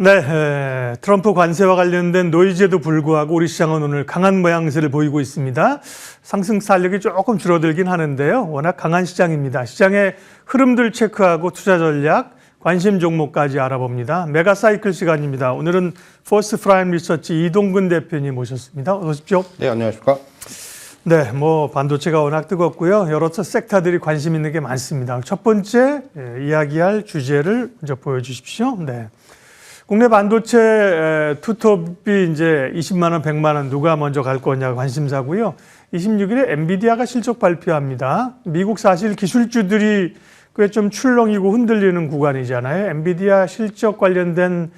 네, 트럼프 관세와 관련된 노이즈에도 불구하고 우리 시장은 오늘 강한 모양새를 보이고 있습니다. 상승 탄력이 조금 줄어들긴 하는데요. 워낙 강한 시장입니다. 시장의 흐름들 체크하고 투자 전략, 관심 종목까지 알아봅니다. 메가 사이클 시간입니다. 오늘은 퍼스트 프라임 리서치 이동근 대표님 모셨습니다. 어서 오십시오. 네, 안녕하십니까. 네, 반도체가 워낙 뜨겁고요. 여러 섹터들이 관심 있는 게 많습니다. 첫 번째 이야기할 주제를 먼저 보여주십시오. 네. 국내 반도체 투톱이 이제 20만 원, 100만 원 누가 먼저 갈 거냐 관심사고요. 26일에 엔비디아가 실적 발표합니다. 미국 사실 기술주들이 꽤 좀 출렁이고 흔들리는 구간이잖아요. 엔비디아 실적 관련된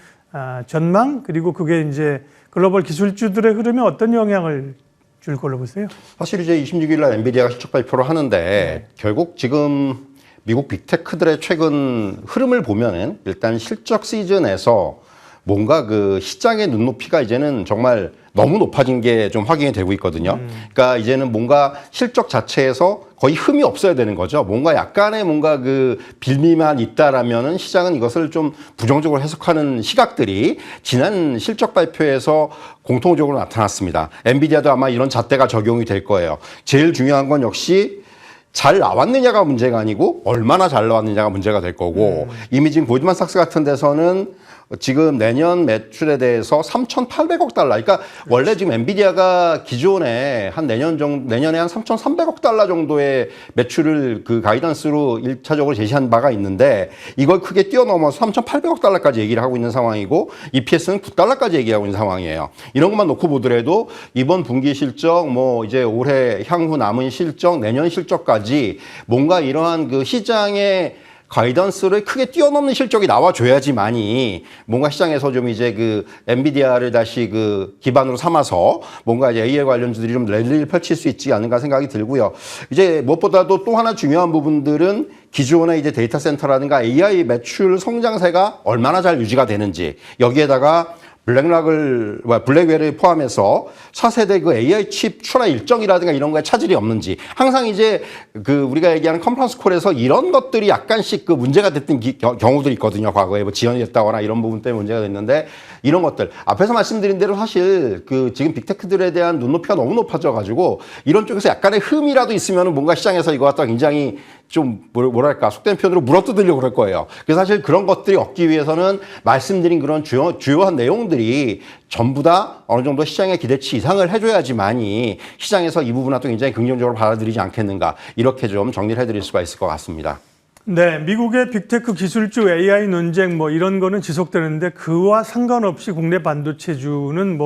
전망 그리고 그게 이제 글로벌 기술주들의 흐름에 어떤 영향을 줄 걸로 보세요? 사실 이제 26일 날 엔비디아가 실적 발표를 하는데 결국 지금 미국 빅테크들의 최근 흐름을 보면은 일단 실적 시즌에서 뭔가 그 시장의 눈높이가 이제는 정말 너무 높아진 게 좀 확인이 되고 있거든요. 그러니까 이제는 뭔가 실적 자체에서 거의 흠이 없어야 되는 거죠. 뭔가 약간의 뭔가 그 빌미만 있다라면은 시장은 이것을 좀 부정적으로 해석하는 시각들이 지난 실적 발표에서 공통적으로 나타났습니다. 엔비디아도 아마 이런 잣대가 적용이 될 거예요. 제일 중요한 건 역시 잘 나왔느냐가 문제가 아니고 얼마나 잘 나왔느냐가 문제가 될 거고 이미 지금 골드만삭스 같은 데서는 지금 내년 매출에 대해서 3,800억 달러. 그러니까 원래 지금 엔비디아가 기존에 한 내년에 한 3,300억 달러 정도의 매출을 그 가이던스로 1차적으로 제시한 바가 있는데 이걸 크게 뛰어넘어서 3,800억 달러까지 얘기를 하고 있는 상황이고 EPS는 9달러까지 얘기하고 있는 상황이에요. 이런 것만 놓고 보더라도 이번 분기 실적, 이제 올해 향후 남은 실적, 내년 실적까지 뭔가 이러한 그 시장의 가이던스를 크게 뛰어넘는 실적이 나와줘야지만이 뭔가 시장에서 좀 이제 그 엔비디아를 다시 그 기반으로 삼아서 뭔가 이제 AI 관련주들이 좀 랠리를 펼칠 수 있지 않은가 생각이 들고요. 이제 무엇보다도 또 하나 중요한 부분들은 기존의 이제 데이터 센터라든가 AI 매출 성장세가 얼마나 잘 유지가 되는지 여기에다가 블랙웰을 포함해서 차세대 그 AI 칩 출하 일정이라든가 이런 거에 차질이 없는지 항상 이제 그 우리가 얘기하는 컨퍼런스 콜에서 이런 것들이 약간씩 그 문제가 됐던 경우들이 있거든요. 과거에 지연이 됐다거나 이런 부분 때문에 문제가 됐는데 이런 것들 앞에서 말씀드린 대로 사실 그 지금 빅테크들에 대한 눈높이가 너무 높아져 가지고 이런 쪽에서 약간의 흠이라도 있으면 뭔가 시장에서 이거 갖다 굉장히 좀 뭐랄까 속된 표현으로 물어뜯으려고 그럴 거예요. 그래서 사실 그런 것들이 없기 위해서는 말씀드린 그런 주요한 내용들이 전부 다 어느 정도 시장의 기대치 이상을 해줘야지만이 시장에서 이 부분은 또 굉장히 긍정적으로 받아들이지 않겠는가 이렇게 좀 정리를 해드릴 수가 있을 것 같습니다. 네, 미국의 빅테크 기술주 AI 논쟁 이런 거는 지속되는데 그와 상관없이 국내 반도체주는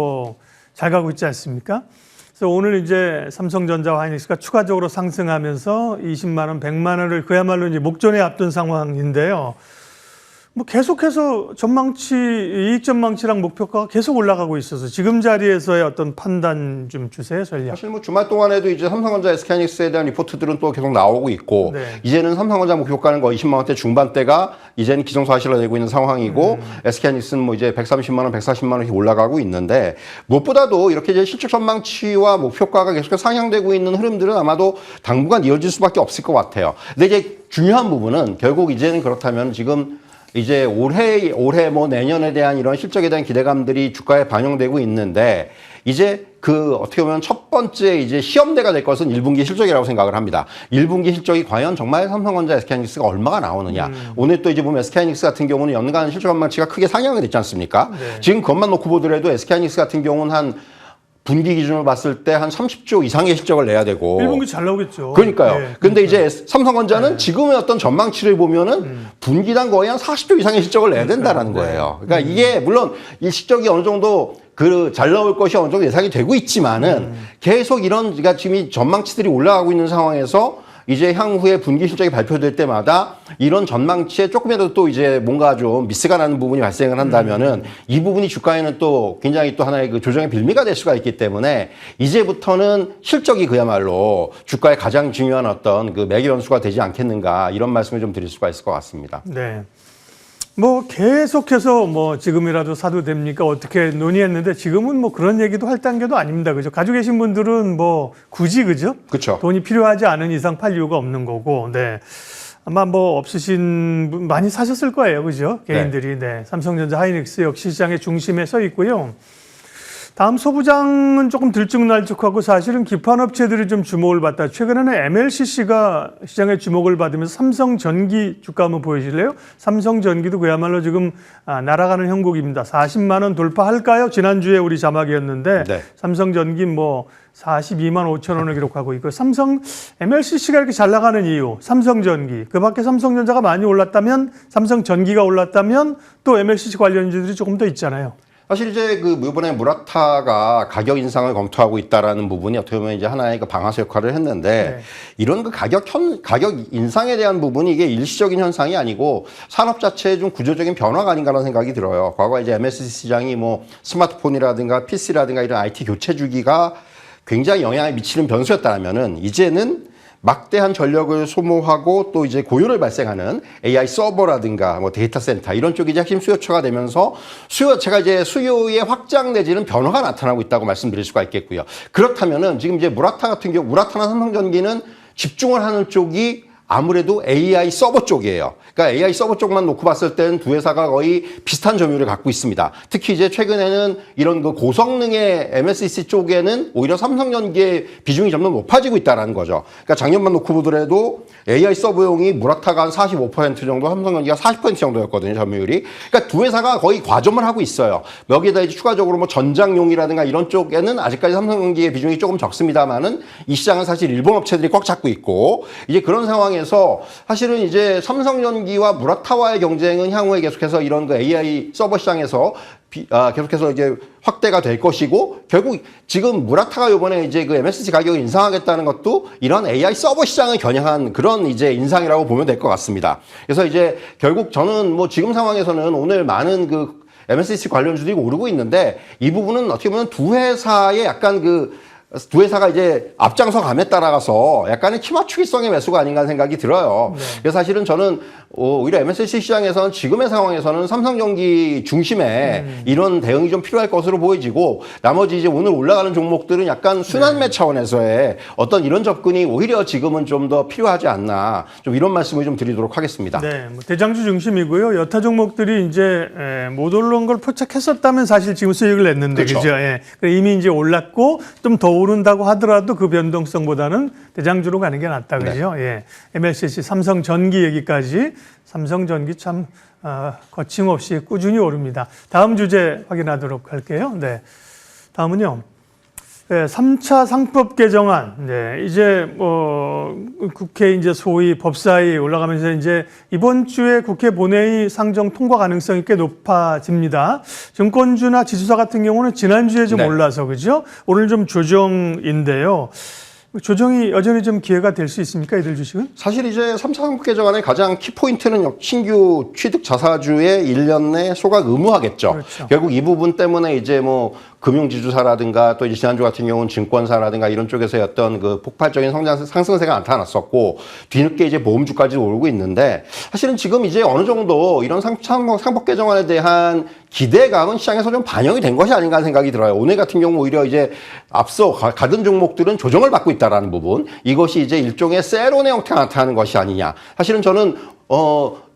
잘 가고 있지 않습니까? 그래서 오늘 이제 삼성전자와 하이닉스가 추가적으로 상승하면서 20만 원, 100만 원을 그야말로 이제 목전에 앞둔 상황인데요. 계속해서 이익 전망치랑 목표가가 계속 올라가고 있어서 지금 자리에서의 어떤 판단 좀 주세요, 전략. 사실 주말 동안에도 이제 삼성전자, SK하이닉스에 대한 리포트들은 또 계속 나오고 있고 네. 이제는 삼성전자 목표가는 거의 20만 원대 중반대가 이제는 기정사실화 되고 있는 상황이고 SK하이닉스는 이제 130만 원, 140만 원이 올라가고 있는데 무엇보다도 이렇게 이제 실적 전망치와 목표가가 계속해서 상향되고 있는 흐름들은 아마도 당분간 이어질 수밖에 없을 것 같아요. 근데 이제 중요한 부분은 결국 이제는 그렇다면 지금 이제 올해 내년에 대한 이런 실적에 대한 기대감들이 주가에 반영되고 있는데 이제 그 어떻게 보면 첫 번째 이제 시험대가 될 것은 1분기 실적이라고 생각을 합니다. 1분기 실적이 과연 정말 삼성전자, SK하이닉스가 얼마가 나오느냐. 오늘 또 이제 보면 SK하이닉스 같은 경우는 연간 실적 전망치가 크게 상향이 됐지 않습니까? 네. 지금 그것만 놓고 보더라도 SK하이닉스 같은 경우는 한 분기 기준으로 봤을 때 한 30조 이상의 실적을 내야 되고. 1분기 잘 나오겠죠. 그러니까요. 네, 근데 이제 삼성전자는 지금의 어떤 전망치를 보면은 분기당 거의 한 40조 이상의 실적을 내야 된다라는 거예요. 그러니까 이게 물론 이 실적이 어느 정도 잘 나올 것이 어느 정도 예상이 되고 있지만은 계속 그러니까 지금 이 전망치들이 올라가고 있는 상황에서 이제 향후에 분기 실적이 발표될 때마다 이런 전망치에 조금이라도 또 이제 뭔가 좀 미스가 나는 부분이 발생을 한다면은 이 부분이 주가에는 또 굉장히 또 하나의 그 조정의 빌미가 될 수가 있기 때문에 이제부터는 실적이 그야말로 주가의 가장 중요한 어떤 그 매개 변수가 되지 않겠는가 이런 말씀을 좀 드릴 수가 있을 것 같습니다. 네. 계속해서 지금이라도 사도 됩니까? 어떻게 논의했는데 지금은 그런 얘기도 할 단계도 아닙니다. 그죠? 가지고 계신 분들은 굳이 그죠? 그렇죠. 돈이 필요하지 않은 이상 팔 이유가 없는 거고. 네. 아마 뭐 없으신 분 많이 사셨을 거예요. 그죠? 개인들이. 네. 삼성전자 하이닉스 역시 시장의 중심에 서 있고요. 다음 소부장은 조금 들쭉날쭉하고 사실은 기판 업체들이 좀 주목을 받다. 최근에는 MLCC가 시장의 주목을 받으면서 삼성전기 주가 한번 보여주실래요? 삼성전기도 그야말로 지금 날아가는 형국입니다. 40만 원 돌파할까요? 지난주에 우리 자막이었는데 네. 삼성전기 뭐 42만 5천 원을 기록하고 있고 삼성 MLCC가 이렇게 잘 나가는 이유 삼성전기 그 밖에 삼성전자가 많이 올랐다면 삼성전기가 올랐다면 또 MLCC 관련주들이 조금 더 있잖아요. 사실 이제 그 이번에 무라타가 가격 인상을 검토하고 있다라는 부분이 어떻게 보면 이제 하나의 그 방아쇠 역할을 했는데 이런 그 가격 인상에 대한 부분이 이게 일시적인 현상이 아니고 산업 자체의 좀 구조적인 변화가 아닌가라는 생각이 들어요. 과거 이제 MLCC 시장이 뭐 스마트폰이라든가 PC라든가 이런 IT 교체 주기가 굉장히 영향을 미치는 변수였다면은 이제는 막대한 전력을 소모하고 또 이제 고효를 발생하는 AI 서버라든가 뭐 데이터 센터 이런 쪽이 이제 핵심 수요처가 되면서 수요처가 이제 수요의 확장 내지는 변화가 나타나고 있다고 말씀드릴 수가 있겠고요. 그렇다면은 지금 이제 무라타 같은 경우 무라타나 삼성전기는 집중을 하는 쪽이 아무래도 AI 서버 쪽이에요. 그러니까 AI 서버 쪽만 놓고 봤을 때는 두 회사가 거의 비슷한 점유율을 갖고 있습니다. 특히 이제 최근에는 이런 그 고성능의 MLCC 쪽에는 오히려 삼성전기의 비중이 점점 높아지고 있다는 거죠. 그러니까 작년만 놓고 보더라도 AI 서버용이 무라타가 한 45% 정도, 삼성전기가 40% 정도였거든요, 점유율이. 그러니까 두 회사가 거의 과점을 하고 있어요. 여기에다 이제 추가적으로 뭐 전장용이라든가 이런 쪽에는 아직까지 삼성전기의 비중이 조금 적습니다만은 이 시장은 사실 일본 업체들이 꽉 잡고 있고 이제 그런 상황에서 사실은 이제 삼성전기와 무라타와의 경쟁은 향후에 계속해서 이런 그 AI 서버 시장에서 계속해서 이제 확대가 될 것이고 결국 지금 무라타가 이번에 이제 그 MLCC 가격을 인상하겠다는 것도 이런 AI 서버 시장을 겨냥한 그런 이제 인상이라고 보면 될 것 같습니다. 그래서 이제 결국 저는 뭐 지금 상황에서는 오늘 많은 그 MLCC 관련주들이 오르고 있는데 이 부분은 어떻게 보면 두 회사의 약간 두 회사가 이제 앞장서 감에 따라가서 약간의 키맞추기성의 매수가 아닌가 하는 생각이 들어요. 네. 그래서 사실은 저는 오히려 MLCC 시장에서는 지금의 상황에서는 삼성전기 중심에 이런 대응이 좀 필요할 것으로 보여지고 나머지 이제 오늘 올라가는 종목들은 약간 순환매 차원에서의 어떤 이런 접근이 오히려 지금은 좀 더 필요하지 않나 좀 이런 말씀을 좀 드리도록 하겠습니다. 네, 뭐 대장주 중심이고요. 여타 종목들이 이제 못 올라온 걸 포착했었다면 사실 지금 수익을 냈는데 그렇죠. 그죠? 예. 이미 이제 올랐고 좀 더 오른다고 하더라도 그 변동성보다는 대장주로 가는 게 낫다 그죠? 네. 예. MLCC 삼성전기 얘기까지 삼성전기 참 거침없이 꾸준히 오릅니다. 다음 주제 확인하도록 할게요. 네. 다음은요. 네, 3차 상법 개정안. 네, 이제 국회 이제 소위 법사위 올라가면서 이제 이번 주에 국회 본회의 상정 통과 가능성이 꽤 높아집니다. 증권주나 지수사 같은 경우는 지난주에 좀 올라서 그죠? 오늘 좀 조정인데요. 조정이 여전히 좀 기회가 될 수 있습니까? 이들 주식은? 사실 이제 3차 상법 개정안의 가장 키포인트는 신규 취득 자사주의 1년 내 소각 의무화겠죠. 그렇죠. 결국 이 부분 때문에 이제 뭐 금융지주사라든가 또 이제 지난주 같은 경우는 증권사라든가 이런 쪽에서의 어떤 그 폭발적인 상승세가 나타났었고 뒤늦게 이제 보험주까지 오르고 있는데 사실은 지금 이제 어느 정도 이런 상법 개정안에 대한 기대감은 시장에서 좀 반영이 된 것이 아닌가 하는 생각이 들어요. 오늘 같은 경우 오히려 이제 앞서 가던 종목들은 조정을 받고 있다라는 부분 이것이 이제 일종의 세론의 형태가 나타나는 것이 아니냐. 사실은 저는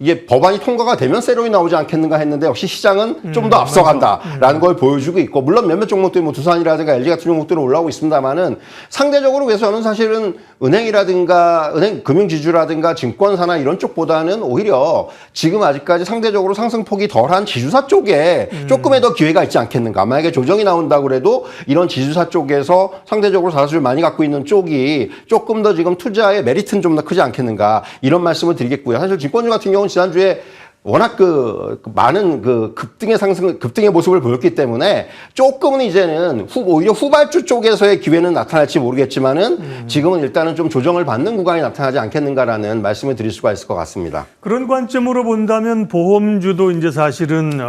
이게 법안이 통과가 되면 세론이 나오지 않겠는가 했는데 역시 시장은 좀 더 앞서간다라는 걸 보여주고 있고 물론 몇몇 종목들이 뭐 두산이라든가 LG 같은 종목들은 올라오고 있습니다만은 상대적으로 그래서 저는 사실은 은행이라든가 금융지주라든가 증권사나 이런 쪽보다는 오히려 지금 아직까지 상대적으로 상승폭이 덜한 지주사 쪽에 조금의 더 기회가 있지 않겠는가. 만약에 조정이 나온다고 그래도 이런 지주사 쪽에서 상대적으로 자사주를 많이 갖고 있는 쪽이 조금 더 지금 투자의 메리트는 좀 더 크지 않겠는가 이런 말씀을 드리겠고요. 사실 증권주 같은 경우는 지난주에 워낙 많은 급등의 모습을 보였기 때문에 조금은 이제는 오히려 후발주 쪽에서의 기회는 나타날지 모르겠지만은 지금은 일단은 좀 조정을 받는 구간이 나타나지 않겠는가라는 말씀을 드릴 수가 있을 것 같습니다. 그런 관점으로 본다면 보험주도 이제 사실은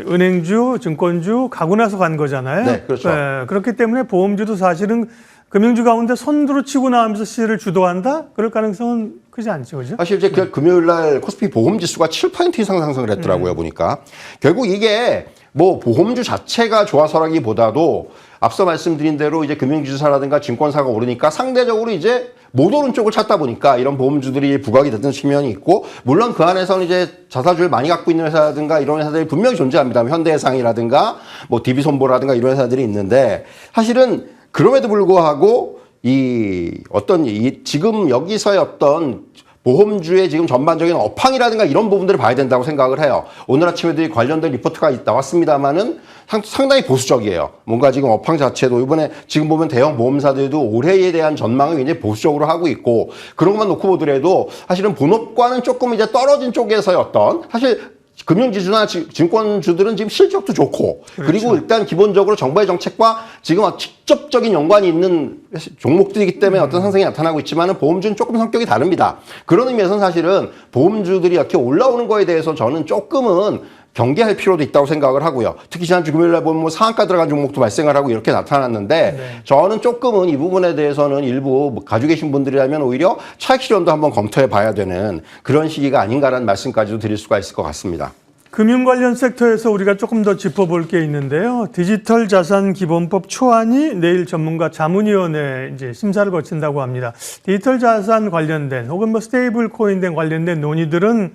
은행주, 증권주 가고 나서 간 거잖아요. 네, 그렇죠. 네, 그렇기 때문에 보험주도 사실은 금융주 가운데 선두로 치고 나가면서 시세를 주도한다? 그럴 가능성은 크지 않죠, 그죠? 사실 이제 금요일 날 코스피 보험 지수가 7% 이상 상승을 했더라고요, 보니까. 결국 이게 뭐 보험주 자체가 좋아서라기보다도 앞서 말씀드린 대로 이제 금융지주사라든가 증권사가 오르니까 상대적으로 이제 못 오른 쪽을 찾다 보니까 이런 보험주들이 부각이 됐던 측면이 있고, 물론 그 안에서는 이제 자사주를 많이 갖고 있는 회사라든가 이런 회사들이 분명히 존재합니다. 현대해상이라든가 뭐 DB손보라든가 이런 회사들이 있는데, 사실은 그럼에도 불구하고 지금 여기서의 어떤 보험주의 지금 전반적인 업황이라든가 이런 부분들을 봐야 된다고 생각을 해요. 오늘 아침에도 관련된 리포트가 나왔습니다만은 상당히 보수적이에요. 뭔가 지금 업황 자체도 이번에 지금 보면 대형 보험사들도 올해에 대한 전망을 굉장히 보수적으로 하고 있고, 그런 것만 놓고 보더라도 사실은 본업과는 조금 이제 떨어진 쪽에서의 어떤, 사실 금융지주나 증권주들은 지금 실적도 좋고, 그렇죠. 그리고 일단 기본적으로 정부의 정책과 지금 직접적인 연관이 있는 종목들이기 때문에 어떤 상승이 나타나고 있지만은 보험주는 조금 성격이 다릅니다. 그런 의미에서는 사실은 보험주들이 이렇게 올라오는 거에 대해서 저는 조금은 경계할 필요도 있다고 생각을 하고요. 특히 지난주 금요일날 보면 뭐 상한가 들어간 종목도 발생을 하고 이렇게 나타났는데, 네. 저는 조금은 이 부분에 대해서는 일부 가지고 계신 분들이라면 오히려 차익 실현도 한번 검토해 봐야 되는 그런 시기가 아닌가라는 말씀까지도 드릴 수가 있을 것 같습니다. 금융 관련 섹터에서 우리가 조금 더 짚어볼 게 있는데요. 디지털 자산 기본법 초안이 내일 전문가 자문위원회 이제 심사를 거친다고 합니다. 디지털 자산 관련된 혹은 뭐 스테이블 코인된 관련된 논의들은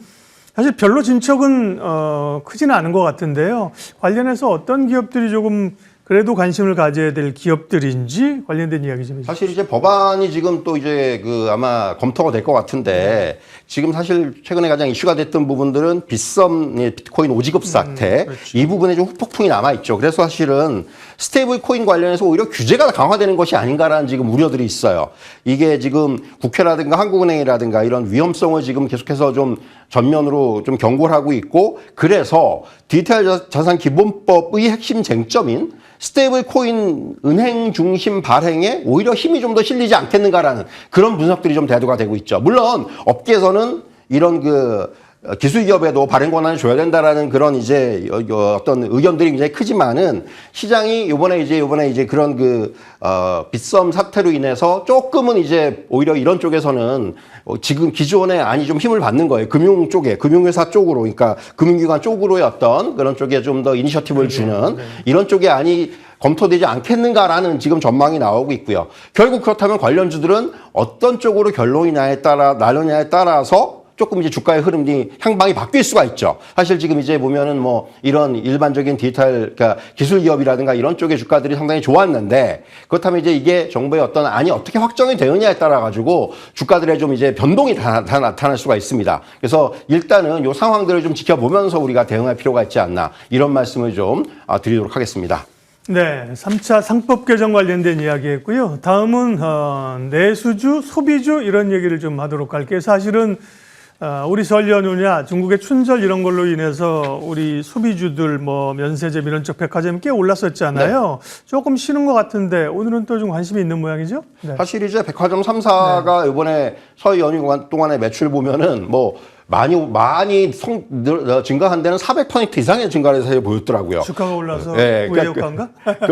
사실 별로 진척은 크지는 않은 것 같은데요. 관련해서 어떤 기업들이 조금 그래도 관심을 가져야 될 기업들인지 관련된 이야기 좀 해주세요. 사실 이제 법안이 지금 또 이제 아마 검토가 될 것 같은데, 지금 사실 최근에 가장 이슈가 됐던 부분들은 비트코인 오지급 사태, 그렇죠. 이 부분에 좀 후폭풍이 남아있죠. 그래서 사실은 스테이블 코인 관련해서 오히려 규제가 강화되는 것이 아닌가라는 지금 우려들이 있어요. 이게 지금 국회라든가 한국은행이라든가 이런 위험성을 지금 계속해서 좀 전면으로 좀 경고를 하고 있고, 그래서 디지털 자산 기본법의 핵심 쟁점인 스테이블 코인 은행 중심 발행에 오히려 힘이 좀 더 실리지 않겠는가라는 그런 분석들이 좀 대두가 되고 있죠. 물론 업계에서는 이런 기술 기업에도 발행 권한을 줘야 된다라는 그런 이제 어떤 의견들이 굉장히 크지만은, 시장이 이번에 이제 그런 빗썸 사태로 인해서 조금은 이제 오히려 이런 쪽에서는 지금 기존에 안이 좀 힘을 받는 거예요. 금융 쪽에, 금융회사 쪽으로, 그러니까 금융기관 쪽으로의 어떤 그런 쪽에 좀 더 이니셔티브를 주는 이런 쪽의 안이 검토되지 않겠는가라는 지금 전망이 나오고 있고요. 결국 그렇다면 관련주들은 어떤 쪽으로 결론이 나느냐에 따라서 조금 이제 주가의 흐름이 향방이 바뀔 수가 있죠. 사실 지금 이제 보면은 뭐 이런 일반적인 그러니까 기술 기업이라든가 이런 쪽의 주가들이 상당히 좋았는데, 그렇다면 이제 이게 정부의 어떤 안이 어떻게 확정이 되느냐에 따라 가지고 주가들의 좀 이제 변동이 다 나타날 수가 있습니다. 그래서 일단은 요 상황들을 좀 지켜보면서 우리가 대응할 필요가 있지 않나, 이런 말씀을 좀 드리도록 하겠습니다. 네, 3차 상법 개정 관련된 이야기했고요. 다음은 내수주, 소비주 이런 얘기를 좀 하도록 할게요. 사실은 우리 설 연휴냐 중국의 춘절 이런 걸로 인해서 우리 소비주들 뭐 면세점 이런 쪽 백화점이 꽤 올랐었잖아요. 네. 조금 쉬는 것 같은데 오늘은 또 좀 관심이 있는 모양이죠? 네. 사실 이제 백화점 3사가 네. 이번에 설 연휴 동안의 매출 보면은 뭐 많이 증가한 데는 400% 이상의 증가를 사실 보였더라고요. 주가가 올라서 우회 효과인가?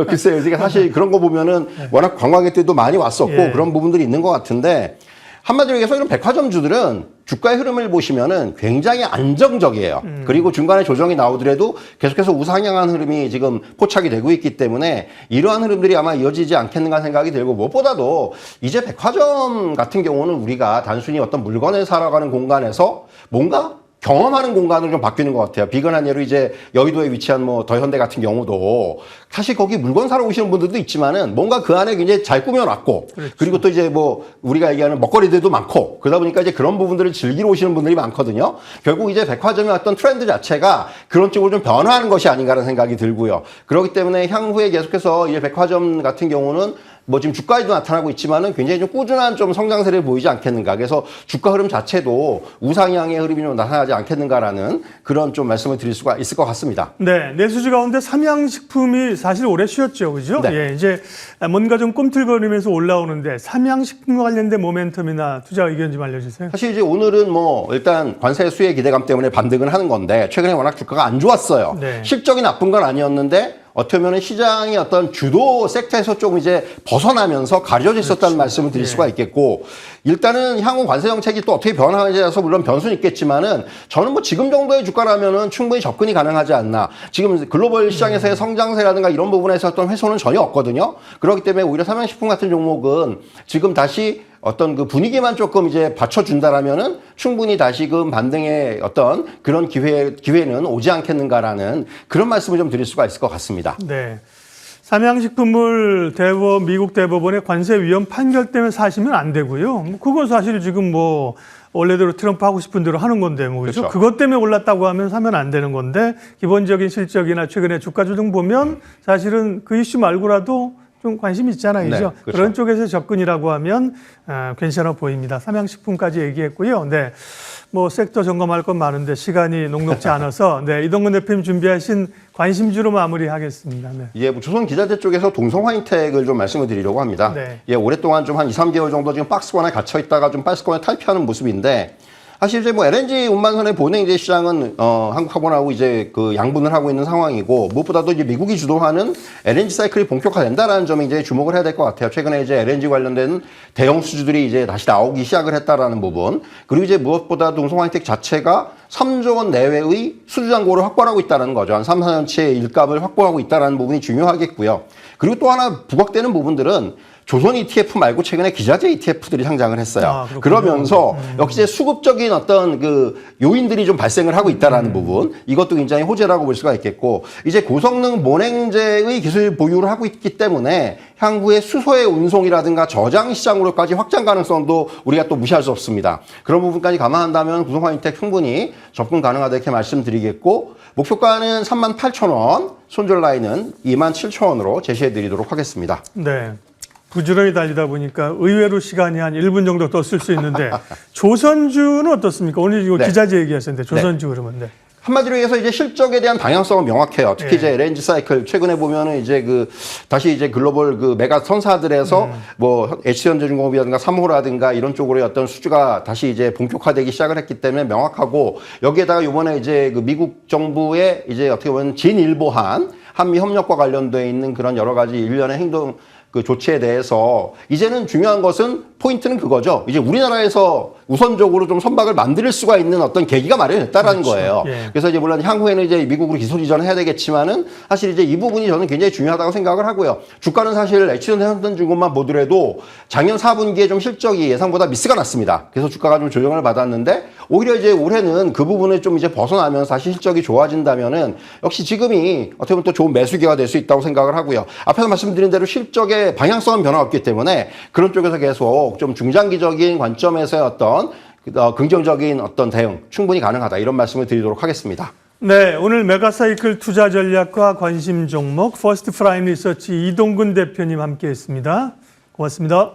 글쎄요. 사실 그런 거 보면은 네. 워낙 관광객들도 많이 왔었고 예. 그런 부분들이 있는 것 같은데, 한마디로 얘기해서 이런 백화점주들은 주가의 흐름을 보시면은 굉장히 안정적이에요. 그리고 중간에 조정이 나오더라도 계속해서 우상향한 흐름이 지금 포착이 되고 있기 때문에 이러한 흐름들이 아마 이어지지 않겠는가 생각이 들고, 무엇보다도 이제 백화점 같은 경우는 우리가 단순히 어떤 물건을 사러 가는 공간에서 뭔가 경험하는 공간으로 좀 바뀌는 것 같아요. 비근한 예로 이제 여의도에 위치한 뭐 더현대 같은 경우도 사실 거기 물건 사러 오시는 분들도 있지만은 뭔가 그 안에 굉장히 잘 꾸며놨고, 그렇죠. 그리고 또 이제 뭐 우리가 얘기하는 먹거리들도 많고, 그러다 보니까 이제 그런 부분들을 즐기러 오시는 분들이 많거든요. 결국 이제 백화점의 어떤 트렌드 자체가 그런 쪽으로 좀 변화하는 것이 아닌가라는 생각이 들고요. 그렇기 때문에 향후에 계속해서 이제 백화점 같은 경우는 뭐 지금 주가에도 나타나고 있지만은 굉장히 좀 꾸준한 좀 성장세를 보이지 않겠는가. 그래서 주가 흐름 자체도 우상향의 흐름이 좀 나타나지 않겠는가라는 그런 좀 말씀을 드릴 수가 있을 것 같습니다. 네, 내수주 가운데 삼양식품이 사실 오래 쉬었죠, 그죠? 네. 예, 이제 뭔가 좀 꿈틀거리면서 올라오는데 삼양식품과 관련된 모멘텀이나 투자 의견 좀 알려주세요. 사실 이제 오늘은 뭐 일단 관세 수혜 기대감 때문에 반등을 하는 건데, 최근에 워낙 주가가 안 좋았어요. 네. 실적이 나쁜 건 아니었는데 어떻게 보면 시장의 어떤 주도 섹터에서 조금 이제 벗어나면서 가려져 있었다는 말씀을 드릴 수가 있겠고, 일단은 향후 관세 정책이 또 어떻게 변화하는지에 대해서 물론 변수는 있겠지만은 저는 뭐 지금 정도의 주가라면은 충분히 접근이 가능하지 않나. 지금 글로벌 시장에서의 성장세라든가 이런 부분에서 어떤 훼손은 전혀 없거든요. 그렇기 때문에 오히려 삼양식품 같은 종목은 지금 다시 어떤 그 분위기만 조금 이제 받쳐준다라면은 충분히 다시금 반등의 어떤 그런 기회는 오지 않겠는가라는 그런 말씀을 좀 드릴 수가 있을 것 같습니다. 네. 삼양식품을 미국 대법원의 관세 위헌 판결 때문에 사시면 안 되고요. 그건 사실 지금 뭐 원래대로 트럼프 하고 싶은 대로 하는 건데 뭐 그렇죠. 그것 때문에 올랐다고 하면 사면 안 되는 건데 기본적인 실적이나 최근에 주가 조정 보면 사실은 그 이슈 말고라도 좀 관심 있잖아요. 네, 그렇죠? 그런 쪽에서 접근이라고 하면 괜찮아 보입니다. 삼양식품까지 얘기했고요. 네. 뭐 섹터 점검할 건 많은데 시간이 녹록지 않아서 네, 이동근 대표님 준비하신 관심주로 마무리하겠습니다. 네. 예, 조선기자재 쪽에서 동성화인텍을 좀 말씀을 드리려고 합니다. 네. 예, 오랫동안 좀 한 2, 3개월 정도 지금 박스권에 갇혀 있다가 좀 박스권에 탈피하는 모습인데, 사실 이제 뭐 LNG 운반선의 본행 이제 시장은 한국하고나하고 이제 그 양분을 하고 있는 상황이고, 무엇보다도 이제 미국이 주도하는 LNG 사이클이 본격화된다라는 점에 이제 주목을 해야 될 것 같아요. 최근에 이제 LNG 관련된 대형 수주들이 이제 다시 나오기 시작을 했다라는 부분, 그리고 이제 무엇보다 동성화인텍 자체가 3조 원 내외의 수주 잔고를 확보하고 있다는 거죠. 한 3, 4년치의 일값을 확보하고 있다는 부분이 중요하겠고요. 그리고 또 하나 부각되는 부분들은 조선 ETF 말고 최근에 기자재 ETF들이 상장을 했어요. 그러면서 역시 수급적인 어떤 그 요인들이 좀 발생을 하고 있다라는 부분, 이것도 굉장히 호재라고 볼 수가 있겠고, 이제 고성능 모냉재의 기술 보유를 하고 있기 때문에 향후에 수소의 운송이라든가 저장 시장으로까지 확장 가능성도 우리가 또 무시할 수 없습니다. 그런 부분까지 감안한다면 구성화인텍 충분히 접근 가능하다 이렇게 말씀드리겠고, 목표가는 38,000원, 손절 라인은 27,000원으로 제시해 드리도록 하겠습니다. 네. 부지런히 달리다 보니까 의외로 시간이 한 1분 정도 더 쓸 수 있는데 조선주는 어떻습니까? 오늘 이거 네. 기자재 얘기하셨는데 조선주 그러면 네. 한마디로 얘기해서 이제 실적에 대한 방향성은 명확해요. 특히 이제 LNG 사이클 최근에 보면은 이제 그 다시 이제 글로벌 그 메가 선사들에서 뭐 HC현대중공업이라든가 삼호라든가 이런 쪽으로의 어떤 수주가 다시 이제 본격화되기 시작을 했기 때문에 명확하고, 여기에다가 이번에 이제 그 미국 정부의 이제 어떻게 보면 진일보한 한미 협력과 관련돼 있는 그런 여러 가지 일련의 행동 그 조치에 대해서 이제는 중요한 것은 포인트는 그거죠. 이제 우리나라에서 우선적으로 좀 선박을 만들 수가 있는 어떤 계기가 마련됐다라는 그렇죠. 거예요. 예. 그래서 이제 물론 향후에는 이제 미국으로 기술 이전을 해야 되겠지만은 사실 이제 이 부분이 저는 굉장히 중요하다고 생각을 하고요. 주가는 사실 HC현대중공업만 보더라도 작년 4분기에 좀 실적이 예상보다 미스가 났습니다. 그래서 주가가 좀 조정을 받았는데, 오히려 이제 올해는 그 부분을 좀 이제 벗어나면서 사실 실적이 좋아진다면은 역시 지금이 어떻게 보면 또 좋은 매수기가 될 수 있다고 생각을 하고요. 앞에서 말씀드린 대로 실적의 방향성은 변화 없기 때문에 그런 쪽에서 계속 좀 중장기적인 관점에서의 어떤 긍정적인 어떤 대응 충분히 가능하다, 이런 말씀을 드리도록 하겠습니다. 네, 오늘 메가사이클 투자 전략과 관심 종목 퍼스트 프라임 리서치 이동근 대표님 함께했습니다. 고맙습니다.